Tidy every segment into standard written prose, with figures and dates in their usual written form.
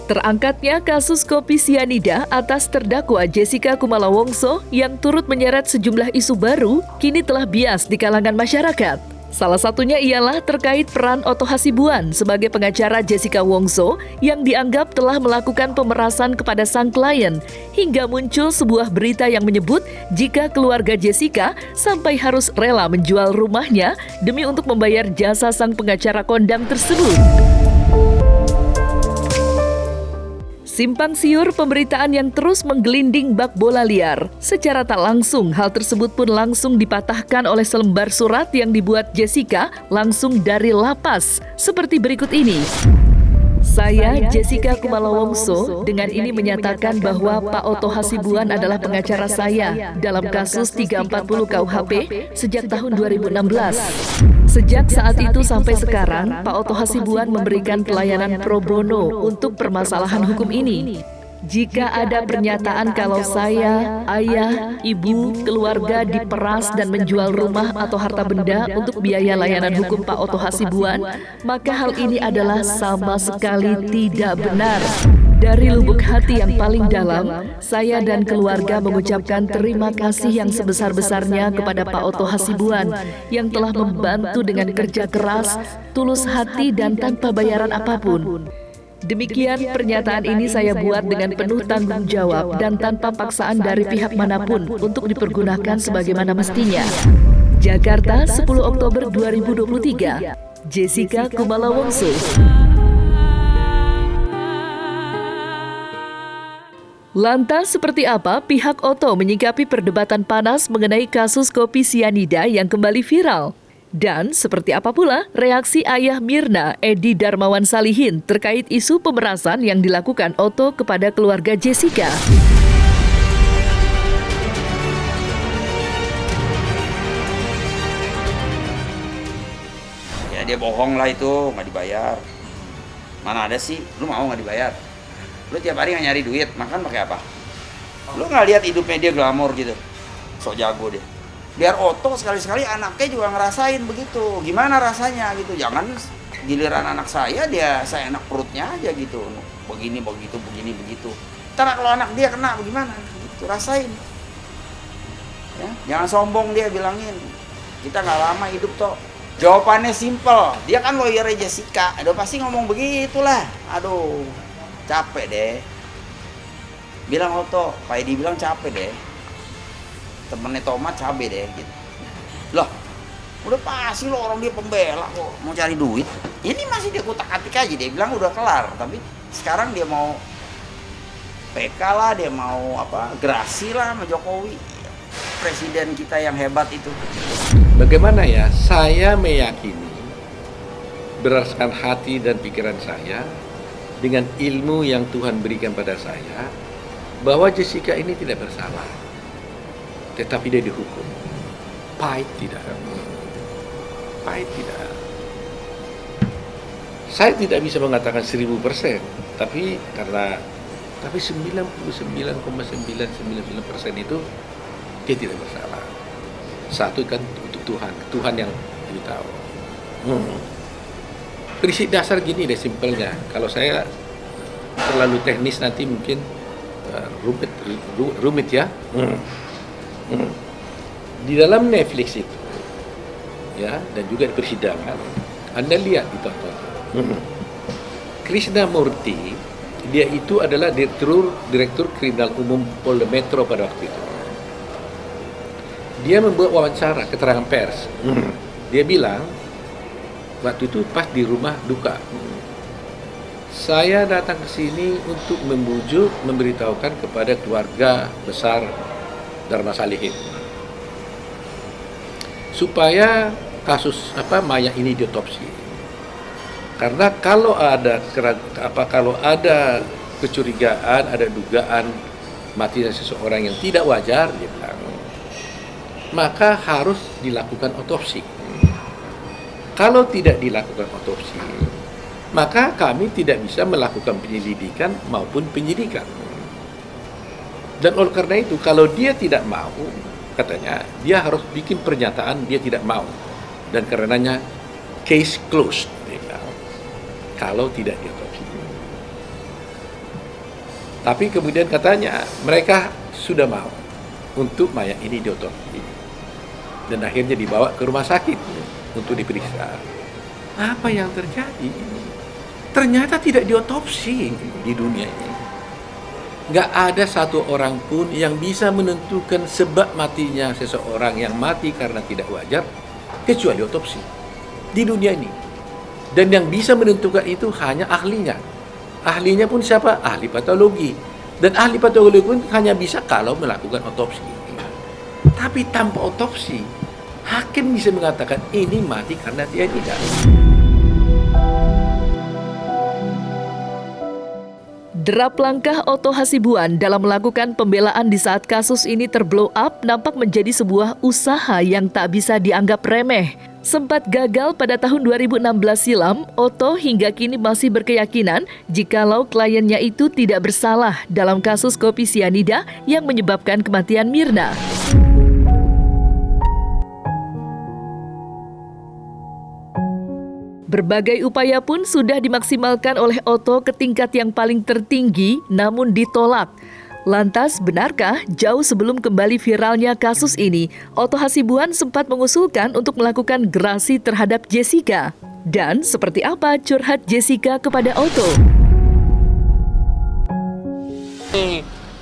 Terangkatnya kasus kopi sianida atas terdakwa Jessica Kumala Wongso yang turut menyeret sejumlah isu baru kini telah bias di kalangan masyarakat. Salah satunya ialah terkait peran Otto Hasibuan sebagai pengacara Jessica Wongso yang dianggap telah melakukan pemerasan kepada sang klien, hingga muncul sebuah berita yang menyebut jika keluarga Jessica sampai harus rela menjual rumahnya demi untuk membayar jasa sang pengacara kondang tersebut. Simpang siur pemberitaan yang terus menggelinding bak bola liar. Secara tak langsung, hal tersebut pun langsung dipatahkan oleh selembar surat yang dibuat Jessica langsung dari lapas. Seperti berikut ini. Saya, Jessica Kumala Wongso, dengan ini menyatakan bahwa Pak Otto Hasibuan adalah pengacara saya dalam kasus 340 KUHP sejak tahun 2016. Sejak saat itu sampai sekarang, Pak Otto Hasibuan memberikan pelayanan pro bono untuk permasalahan hukum ini. Jika ada pernyataan kalau saya, ayah, ibu, keluarga diperas dan menjual rumah atau harta benda untuk biaya layanan hukum Pak Otto Hasibuan, maka hal ini adalah sama sekali tidak benar. Dari lubuk hati yang paling dalam, saya dan keluarga mengucapkan terima kasih yang sebesar-besarnya kepada Pak Otto Hasibuan yang telah membantu dengan kerja keras, tulus hati dan tanpa bayaran apapun. Demikian pernyataan ini saya buat dengan penuh tanggung jawab dan tanpa paksaan dari pihak manapun untuk dipergunakan sebagaimana mestinya. Jakarta, 10 Oktober 2023. Jessica Kumala Wongso. Lantas seperti apa pihak Otto menyikapi perdebatan panas mengenai kasus kopi sianida yang kembali viral? Dan seperti apa pula reaksi ayah Mirna, Edi Darmawan Salihin, terkait isu pemerasan yang dilakukan Otto kepada keluarga Jessica? Ya dia bohong lah itu, nggak dibayar. Mana ada sih, lu mau nggak dibayar? Lu tiap hari nggak nyari duit, makan pakai apa? Lu nggak lihat hidupnya dia glamor gitu, sok jago dia. Biar Otto sekali-sekali anaknya juga ngerasain begitu. Gimana rasanya gitu. Jangan giliran anak saya saya enak perutnya aja gitu. Begini begitu, begini begitu. Ntar kalau anak dia kena bagaimana? Gitu, rasain. Ya, jangan sombong dia bilangin. Kita nggak lama hidup toh. Jawabannya simple. Dia kan lawyernya Jessica. Aduh pasti ngomong begitulah. Aduh, capek deh. Bilang Otto, Pak Edi bilang capek deh. Temennya tomat cabe deh gitu. Loh, udah pasti lo orang dia pembela kok mau cari duit. Ini masih dia kutak-atik aja, dia bilang udah kelar, tapi sekarang dia mau PK lah, dia mau gerasi lah sama Jokowi. Presiden kita yang hebat itu. Bagaimana ya, saya meyakini berdasarkan hati dan pikiran saya dengan ilmu yang Tuhan berikan pada saya bahwa Jessica ini tidak bersalah. Tetapi dia dihukum. Pahit tidak. Pahit tidak. Saya tidak bisa mengatakan 1000%, tapi 99,999% itu dia tidak bersalah. Satu kan untuk Tuhan yang lebih tahu. Prinsip dasar gini deh simpelnya. Kalau saya terlalu teknis nanti mungkin rumit ya. Di dalam Netflix itu ya, dan juga di persidangan Anda lihat ditonton Krishnamurti, dia itu adalah direktur kriminal umum Polda Metro pada waktu itu. Dia membuat wawancara keterangan pers. Dia bilang waktu itu pas di rumah duka, saya datang ke sini untuk memberitahukan kepada keluarga besar Dharma Salihin supaya kasus mayat ini diotopsi. Karena kalau ada kecurigaan, ada dugaan matinya seseorang yang tidak wajar, dia bilang, maka harus dilakukan otopsi. Kalau tidak dilakukan otopsi, maka kami tidak bisa melakukan penyelidikan maupun penyidikan. Dan oleh karena itu, kalau dia tidak mau, katanya, dia harus bikin pernyataan dia tidak mau. Dan karenanya, case closed, dia bilang, kalau tidak diotopsi. Tapi kemudian katanya mereka sudah mau untuk mayat ini diotopsi. Dan akhirnya dibawa ke rumah sakit untuk diperiksa. Apa yang terjadi? Ternyata tidak diotopsi di dunia ini. Nggak ada satu orang pun yang bisa menentukan sebab matinya seseorang yang mati karena tidak wajar, kecuali otopsi di dunia ini. Dan yang bisa menentukan itu hanya ahlinya. Ahlinya pun siapa? Ahli patologi. Dan ahli patologi pun hanya bisa kalau melakukan otopsi. Tapi tanpa otopsi, hakim bisa mengatakan ini mati karena dia tidak. Derap langkah Otto Hasibuan dalam melakukan pembelaan di saat kasus ini terblow up nampak menjadi sebuah usaha yang tak bisa dianggap remeh. Sempat gagal pada tahun 2016 silam, Otto hingga kini masih berkeyakinan jikalau kliennya itu tidak bersalah dalam kasus kopi sianida yang menyebabkan kematian Mirna. Berbagai upaya pun sudah dimaksimalkan oleh Otto ke tingkat yang paling tertinggi, namun ditolak. Lantas, benarkah jauh sebelum kembali viralnya kasus ini, Otto Hasibuan sempat mengusulkan untuk melakukan gerasi terhadap Jessica? Dan seperti apa curhat Jessica kepada Otto?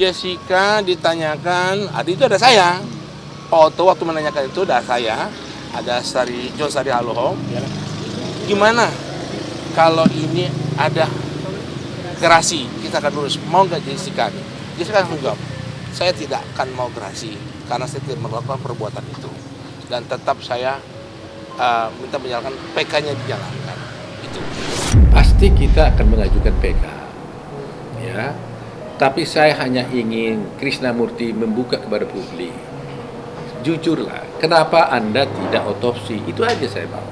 Jessica ditanyakan, itu ada saya. Otto waktu menanyakan itu ada saya, ada John Sari Haloho. Gimana kalau ini ada gerasi, kita akan lurus, mau nggak Jessica? Jessica menjawab, saya tidak akan mau gerasi karena saya tidak melakukan perbuatan itu, dan tetap saya minta menjalankan PK-nya dijalankan. Itu Pasti kita akan mengajukan PK, ya. Tapi saya hanya ingin Krisnamurti membuka kepada publik. Jujurlah, kenapa Anda tidak otopsi? Itu aja saya mau.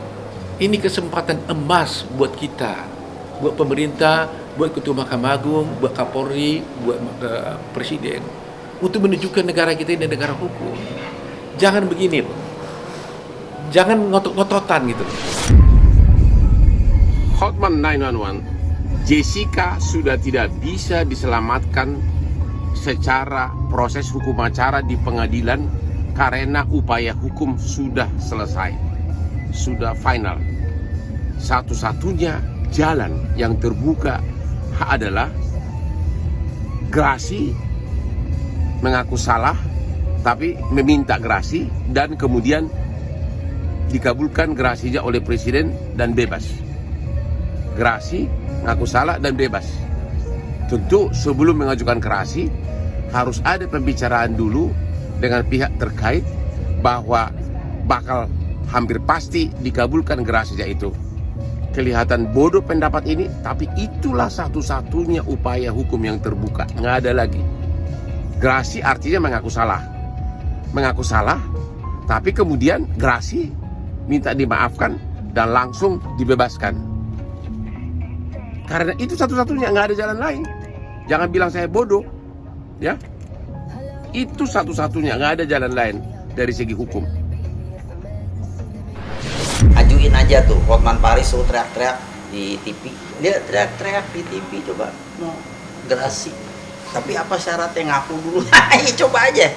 Ini kesempatan emas buat kita, buat pemerintah, buat Ketua Mahkamah Agung, buat Kapolri, buat Presiden, untuk menunjukkan negara kita ini negara hukum. Jangan begini loh. Jangan ngotot-ngototan gitu. Hotman 911, Jessica sudah tidak bisa diselamatkan secara proses hukum acara di pengadilan karena upaya hukum sudah selesai, sudah final. Satu-satunya jalan yang terbuka adalah gerasi, mengaku salah tapi meminta gerasi, dan kemudian dikabulkan gerasinya oleh presiden dan bebas. Gerasi, mengaku salah dan bebas. Tentu sebelum mengajukan gerasi harus ada pembicaraan dulu dengan pihak terkait bahwa bakal hampir pasti dikabulkan gerasinya itu. Kelihatan bodoh pendapat ini, tapi itulah satu-satunya upaya hukum yang terbuka, nggak ada lagi. Gerasi artinya mengaku salah. Mengaku salah, tapi kemudian gerasi, minta dimaafkan dan langsung dibebaskan. Karena itu satu-satunya, nggak ada jalan lain. Jangan bilang saya bodoh, ya. Itu satu-satunya, nggak ada jalan lain dari segi hukum. Ajuin aja tuh, Hotman Paris suruh teriak-teriak di TV. Dia teriak-teriak di TV, coba mau gerasi. Tapi apa syaratnya, ngaku dulu. Coba aja.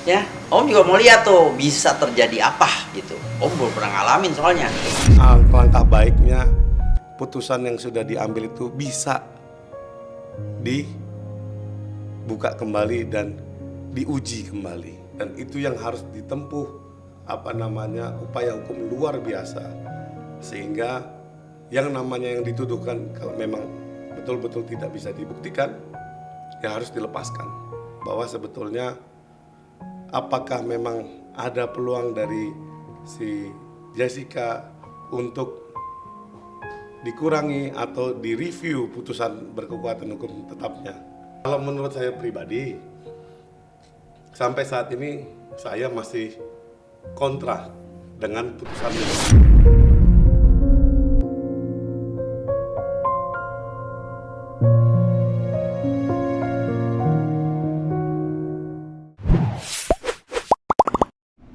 Ya, Om juga mau lihat tuh bisa terjadi apa gitu. Om belum pernah ngalamin soalnya. Langkah baiknya putusan yang sudah diambil itu bisa dibuka kembali dan diuji kembali. Dan itu yang harus ditempuh upaya hukum luar biasa, sehingga yang dituduhkan kalau memang betul-betul tidak bisa dibuktikan, ya harus dilepaskan. Bahwa sebetulnya apakah memang ada peluang dari si Jessica untuk dikurangi atau direview putusan berkekuatan hukum tetapnya. Kalau menurut saya pribadi, sampai saat ini saya masih kontra dengan putusan ini.